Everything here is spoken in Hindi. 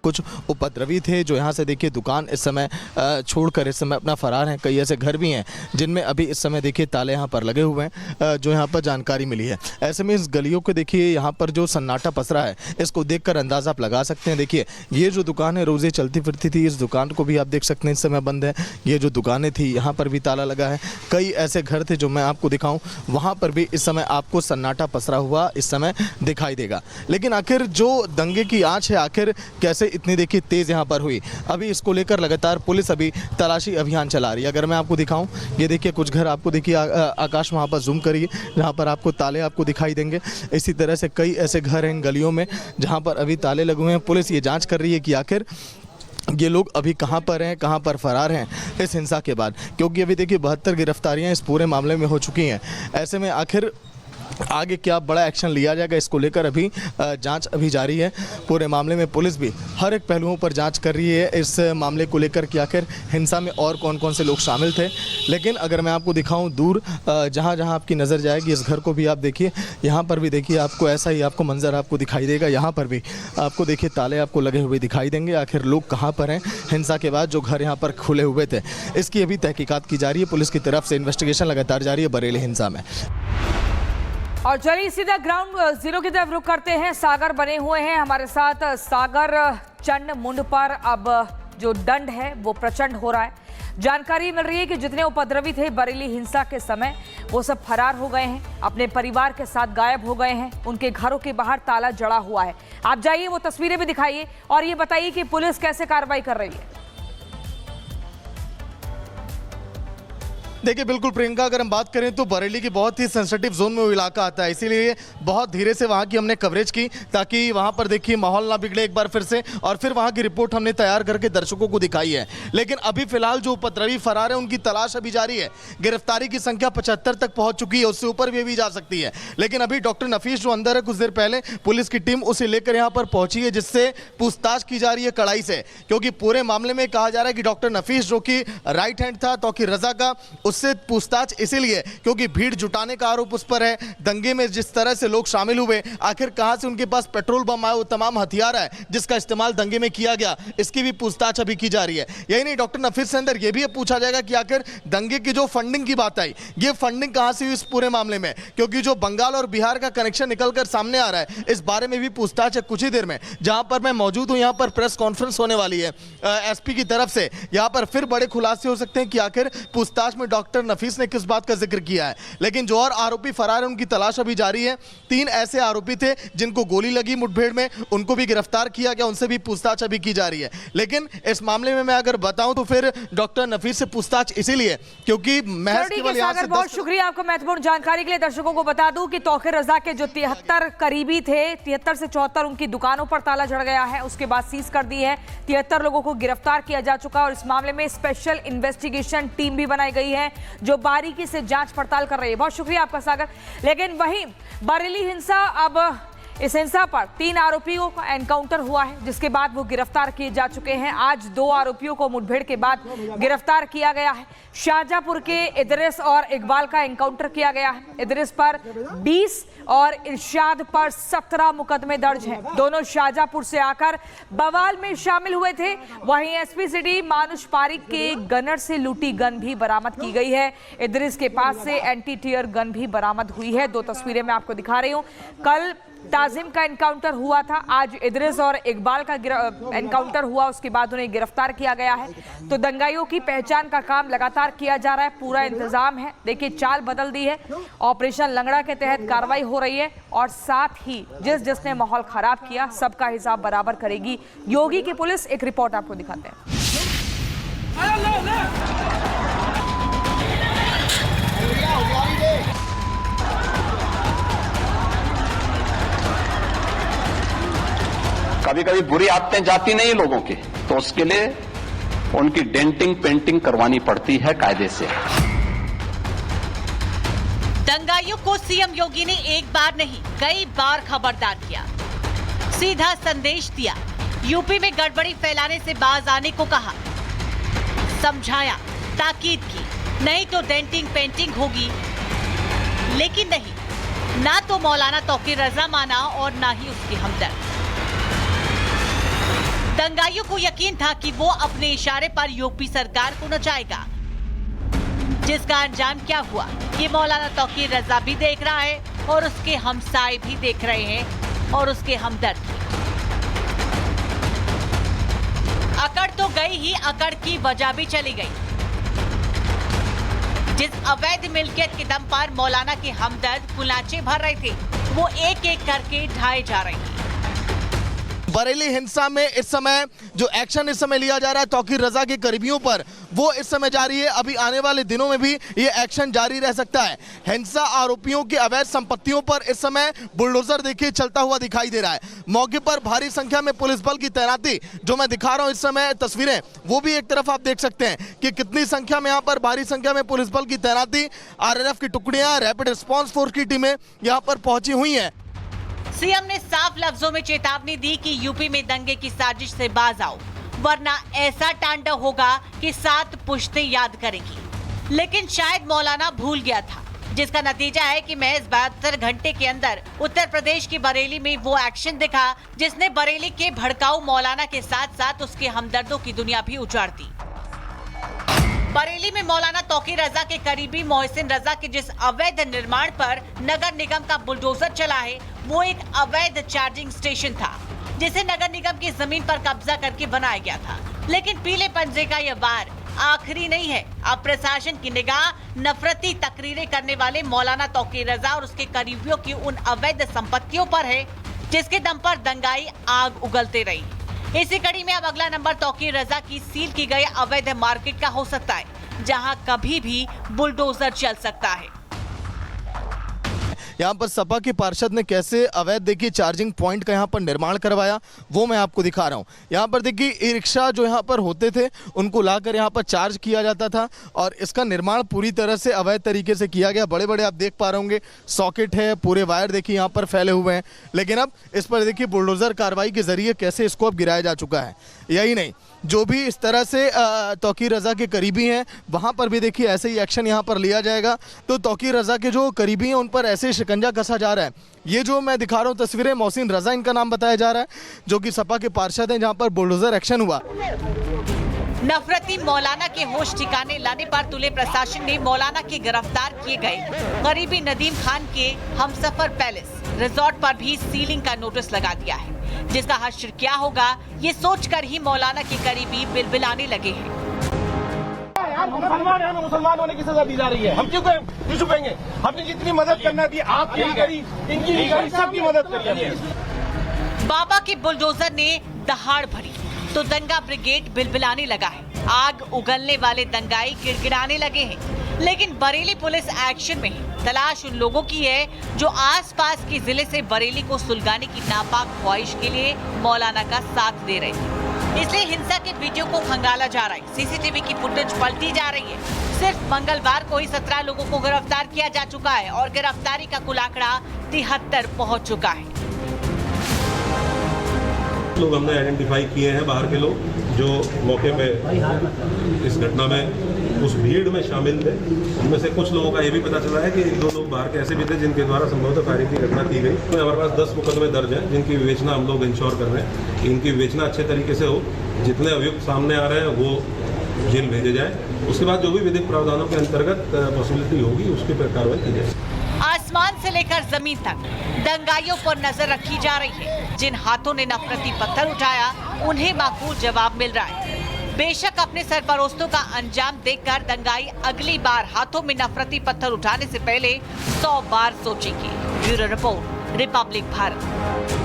कुछ उपद्रवी थे जो यहाँ से देखिए दुकान इस समय छोड़कर इस समय अपना फरार हैं। कई ऐसे घर भी हैं जिनमें अभी इस समय देखिए ताले यहाँ पर लगे हुए हैं, जो यहाँ पर जानकारी मिली है। ऐसे में इस गलियों को देखिए यहाँ पर जो सन्नाटा पसरा है इसको देखकर अंदाज़ा आप लगा सकते हैं। देखिए ये जो दुकान है रोज़ चलती फिरती थी, इस दुकान को भी आप देख सकते हैं इस समय बंद है। ये जो दुकानें थी यहाँ पर भी ताला लगा है। कई ऐसे घर थे जो मैं आपको दिखाऊं, वहाँ पर भी इस समय आपको सन्नाटा पसरा हुआ इस समय दिखाई देगा। लेकिन आखिर जो दंगे की आंच है आखिर कैसे इतनी देखिए तेज़ यहाँ पर हुई, अभी इसको लेकर लगातार पुलिस अभी तलाशी अभियान चला रही है। अगर मैं आपको दिखाऊं, ये देखिए कुछ घर आपको देखिए आकाश वहाँ पर जूम करिए जहाँ पर आपको ताले आपको दिखाई देंगे। इसी तरह से कई ऐसे घर हैं गलियों में जहाँ पर अभी ताले लगे हुए हैं। पुलिस ये जाँच कर रही है कि आखिर ये लोग अभी कहाँ पर हैं, कहाँ पर फरार हैं इस हिंसा के बाद, क्योंकि अभी देखिए 72 गिरफ्तारियाँ इस पूरे मामले में हो चुकी हैं। ऐसे में आखिर आगे क्या बड़ा एक्शन लिया जाएगा इसको लेकर अभी जांच अभी जारी है। पूरे मामले में पुलिस भी हर एक पहलुओं पर जांच कर रही है इस मामले को लेकर कि आखिर हिंसा में और कौन कौन से लोग शामिल थे। लेकिन अगर मैं आपको दिखाऊं दूर जहां जहां आपकी नज़र जाएगी, इस घर को भी आप देखिए, यहाँ पर भी देखिए आपको ऐसा ही आपको मंजर आपको दिखाई देगा। यहाँ पर भी आपको देखिए ताले आपको लगे हुए दिखाई देंगे। आखिर लोग कहाँ पर हैं हिंसा के बाद जो घर यहाँ पर खुले हुए थे, इसकी अभी तहकीकात की जा रही है। पुलिस की तरफ से इन्वेस्टिगेशन लगातार जारी है बरेली हिंसा में। और चलिए सीधा ग्राउंड जीरो की तरफ रुक करते हैं। सागर बने हुए हैं हमारे साथ। सागर, चंड मुंड पर अब जो दंड है वो प्रचंड हो रहा है। जानकारी मिल रही है कि जितने उपद्रवी थे बरेली हिंसा के समय वो सब फरार हो गए हैं, अपने परिवार के साथ गायब हो गए हैं। उनके घरों के बाहर ताला जड़ा हुआ है। आप जाइए वो तस्वीरें भी दिखाइए और ये बताइए कि पुलिस कैसे कार्रवाई कर रही है। देखिए बिल्कुल प्रियंका, अगर हम बात करें तो बरेली की बहुत ही सेंसिटिव जोन में वो इलाका आता है, इसीलिए बहुत धीरे से वहाँ की हमने कवरेज की ताकि वहाँ पर देखिए माहौल ना बिगड़े एक बार फिर से, और फिर वहाँ की रिपोर्ट हमने तैयार करके दर्शकों को दिखाई है। लेकिन अभी फिलहाल जो उपद्रवी फरार है उनकी तलाश अभी जारी है। गिरफ्तारी की संख्या 75 तक पहुँच चुकी है, उससे ऊपर भी जा सकती है। लेकिन अभी डॉक्टर नफीस जो अंदर है, कुछ देर पहले पुलिस की टीम उसे लेकर यहाँ पर पहुंची है, जिससे पूछताछ की जा रही है कड़ाई से, क्योंकि पूरे मामले में कहा जा रहा है कि डॉक्टर नफीस जो कि राइट हैंड था तौकीर रजा का, उससे पूछताछ इसीलिए क्योंकि भीड़ जुटाने का आरोप उस पर है। दंगे में जिस तरह से लोग शामिल हुए, आखिर कहां से उनके पास पेट्रोल बम आया, वो तमाम हथियार है जिसका इस्तेमाल दंगे में किया गया, इसकी भी पूछताछ अभी की जा रही है। यही नहीं, डॉक्टर नफीस से अंदर यह भी पूछा जाएगा कि आखिर दंगे की जो फंडिंग की बात आई, ये फंडिंग कहां से हुई इस पूरे मामले में, क्योंकि जो बंगाल और बिहार का कनेक्शन निकलकर सामने आ रहा है, इस बारे में भी पूछताछ है। कुछ ही देर में जहां पर मैं मौजूद हूं, यहां पर प्रेस कॉन्फ्रेंस होने वाली है एसपी की तरफ से। यहां पर फिर बड़े खुलासे हो सकते हैं कि आखिर पूछताछ में डॉक्टर नफीस ने किस बात का जिक्र किया है। लेकिन जो और आरोपी फरार है उनकी तलाश अभी जारी है। 3 ऐसे आरोपी थे जिनको गोली लगी मुठभेड़ में, उनको भी गिरफ्तार किया गया, उनसे भी पूछताछ अभी की जा रही है। लेकिन इस मामले में मैं अगर बताऊं तो फिर डॉक्टर नफीस से पूछताछ इसीलिए क्योंकि महज केवल यहां से बहुत शुक्रिया आपको महत्वपूर्ण जानकारी के लिए। दर्शकों को बता दूं कि तौकीर रजा के जो 73 करीबी थे, 73 से 74 उनकी दुकानों पर ताला जड़ गया है, उसके बाद सीज कर दी है। 73 लोगों को गिरफ्तार किया जा चुका है और इस मामले में स्पेशल इन्वेस्टिगेशन टीम भी बनाई गई है जो बारीकी से जांच पड़ताल कर रही है। बहुत शुक्रिया आपका सागर। लेकिन वहीं बरेली हिंसा, अब इस हिंसा पर 3 आरोपियों का एनकाउंटर हुआ है, जिसके बाद वो गिरफ्तार किए जा चुके हैं। आज 2 आरोपियों को मुठभेड़ के बाद गिरफ्तार किया गया है। शाहजहांपुर के इदरिस और इकबाल का एनकाउंटर किया गया है। इदरिस पर 20 और इरशाद पर 17 मुकदमे दर्ज हैं। दोनों शाहजहांपुर से आकर बवाल में शामिल हुए थे। वहीं एसपी सिटी मानुष पारिक के गनर से लूटी गन भी बरामद की गई है। इदरिस के पास से एंटी टियर गन भी बरामद हुई है। 2 तस्वीरें मैं आपको दिखा रही हूं। कल ताजिम का एनकाउंटर हुआ था, आज इदरिस और इकबाल का एनकाउंटर हुआ, उसके बाद उन्हें गिरफ्तार किया गया है। तो दंगाइयों की पहचान का काम लगातार किया जा रहा है, पूरा इंतजाम है। देखिए चाल बदल दी है, ऑपरेशन लंगड़ा के तहत कार्रवाई हो रही है और साथ ही जिसने माहौल खराब किया सबका हिसाब बराबर करेगी योगी की पुलिस। एक रिपोर्ट आपको दिखाते हैं। कभी कभी बुरी आदतें जाती नहीं लोगों की, तो उसके लिए उनकी डेंटिंग पेंटिंग करवानी पड़ती है कायदे से। दंगाइयों को सीएम योगी ने एक बार नहीं कई बार खबरदार किया, सीधा संदेश दिया, यूपी में गड़बड़ी फैलाने से बाज आने को कहा, समझाया, ताकीद की, नहीं तो डेंटिंग पेंटिंग होगी। लेकिन नहीं, ना तो मौलाना तौकीर रजा माना और ना ही उसके हमदर्द। दंगाइयों को यकीन था कि वो अपने इशारे पर यूपी सरकार को नचाएगा, जिसका अंजाम क्या हुआ ये मौलाना तौकीर रजा भी देख रहा है और उसके हमसाए भी देख रहे हैं और उसके हमदर्द भी। अकड़ तो गई ही, अकड़ की वजह भी चली गई। जिस अवैध मिल्कियत के दम पर मौलाना के हमदर्द कुलाचे भर रहे थे, वो एक एक करके ढाए जा रहे हैं। बरेली हिंसा में इस समय जो एक्शन इस समय लिया जा रहा है तौकीर रजा के करीबियों पर, वो इस समय जारी है। अभी आने वाले दिनों में भी ये एक्शन जारी रह सकता है। हिंसा आरोपियों की अवैध संपत्तियों पर इस समय बुलडोजर देखिए चलता हुआ दिखाई दे रहा है। मौके पर भारी संख्या में पुलिस बल की तैनाती, जो मैं दिखा रहा हूं इस समय तस्वीरें, वो भी एक तरफ आप देख सकते हैं कि कितनी संख्या में यहाँ पर भारी संख्या में पुलिस बल की तैनाती, आरएनएफ की टुकड़ियां, रैपिड रिस्पॉन्स फोर्स की टीमें यहाँ पर पहुंची हुई है। सीएम ने साफ लफ्जों में चेतावनी दी कि यूपी में दंगे की साजिश से बाज आओ, वरना ऐसा तांडव होगा कि 7 पुश्तें याद करेंगी। लेकिन शायद मौलाना भूल गया था, जिसका नतीजा है कि महज 72 घंटे के अंदर उत्तर प्रदेश की बरेली में वो एक्शन दिखा जिसने बरेली के भड़काऊ मौलाना के साथ साथ उसके हमदर्दों की दुनिया भी उजाड़ दी। बरेली में मौलाना तौकीर रजा के करीबी मोहसिन रजा के जिस अवैध निर्माण पर नगर निगम का बुलडोजर चला है, वो एक अवैध चार्जिंग स्टेशन था, जिसे नगर निगम की जमीन पर कब्जा करके बनाया गया था। लेकिन पीले पंजे का यह वार आखिरी नहीं है। अब प्रशासन की निगाह नफरती तकरीरें करने वाले मौलाना तौकीर रजा और उसके करीबियों की उन अवैध संपत्तियों पर है, जिसके दम पर दंगाई आग उगलते रही। इसी कड़ी में अब अगला नंबर तौकीर रजा की सील की गई अवैध मार्केट का हो सकता है, जहां कभी भी बुलडोजर चल सकता है। यहाँ पर सपा के पार्षद ने कैसे अवैध देखिए चार्जिंग पॉइंट का यहाँ पर निर्माण करवाया, वो मैं आपको दिखा रहा हूँ। यहाँ पर देखिए ई रिक्शा जो यहाँ पर होते थे, उनको लाकर यहाँ पर चार्ज किया जाता था और इसका निर्माण पूरी तरह से अवैध तरीके से किया गया। बड़े बड़े आप देख पा रहे होंगे सॉकेट है, पूरे वायर देखिए यहाँ पर फैले हुए हैं। लेकिन अब इस पर देखिए बुलडोजर कार्रवाई के जरिए कैसे इसको अब गिराया जा चुका है। यही नहीं, जो भी इस तरह से तौकीर रजा के करीबी हैं, वहाँ पर भी देखिए ऐसे ही एक्शन यहाँ पर लिया जाएगा। तो तौकीर रजा के जो करीबी हैं उन पर ऐसे शिकंजा कसा जा रहा है। ये जो मैं दिखा रहा हूँ तस्वीरें, मोहसिन रजा इनका नाम बताया जा रहा है, जो कि सपा के पार्षद हैं, जहाँ पर बुलडोजर एक्शन हुआ। नफरती मौलाना के होश ठिकाने लाने पर तुले प्रशासन ने मौलाना के गिरफ्तार किए गए करीबी नदीम खान के हमसफर पैलेस रिजॉर्ट पर भी सीलिंग का नोटिस लगा दिया है, जिसका हश्र क्या होगा ये सोचकर ही मौलाना के करीबी बिलबिलाने लगे हैं। मुसलमान होने की सजा दी जा रही है, हम क्यों छुपेंगे? हमने जितनी मदद करना थी आपकी भी करी, इनकी भी करी, सबकी मदद करी। बाबा के बुलडोजर ने दहाड़ भरी तो दंगा ब्रिगेड बिलबिलाने लगा है, आग उगलने वाले दंगाई गिड़गिड़ाने लगे हैं। लेकिन बरेली पुलिस एक्शन में है। तलाश उन लोगों की है जो आसपास के जिले से बरेली को सुलगाने की नापाक ख्वाहिश के लिए मौलाना का साथ दे रहे हैं। इसलिए हिंसा के वीडियो को खंगाला जा रहा है, सीसीटीवी की फुटेज पलटी जा रही है। सिर्फ मंगलवार को ही 17 लोगों को गिरफ्तार किया जा चुका है और गिरफ्तारी का कुल आंकड़ा 73 पहुंच चुका है। लोग हमने आइडेंटिफाई किए हैं, बाहर के लोग जो मौके पे इस घटना में उस भीड़ में शामिल थे। उनमें से कुछ लोगों का ये भी पता चला है कि 1-2 लोग बाहर के ऐसे भी थे जिनके द्वारा संभवतः फायरिंग की घटना की गई। तो हमारे पास 10 मुकदमे दर्ज हैं, जिनकी विवेचना हम लोग इंश्योर कर रहे हैं कि इनकी विवेचना अच्छे तरीके से हो। जितने अभियुक्त सामने आ रहे हैं वो जेल भेजे जाए। उसके बाद जो भी विधिक प्रावधानों के अंतर्गत पॉसिबिलिटी होगी उसके पर कार्रवाई की जाए। आसमान से लेकर जमीन तक दंगाइयों पर नजर रखी जा रही है। जिन हाथों ने नफरती पत्थर उठाया उन्हें माकूल जवाब मिल रहा है। बेशक अपने सरपरस्तों का अंजाम देखकर दंगाई अगली बार हाथों में नफरती पत्थर उठाने से पहले 100 बार सोचेंगे। Bureau report, Republic Bharat.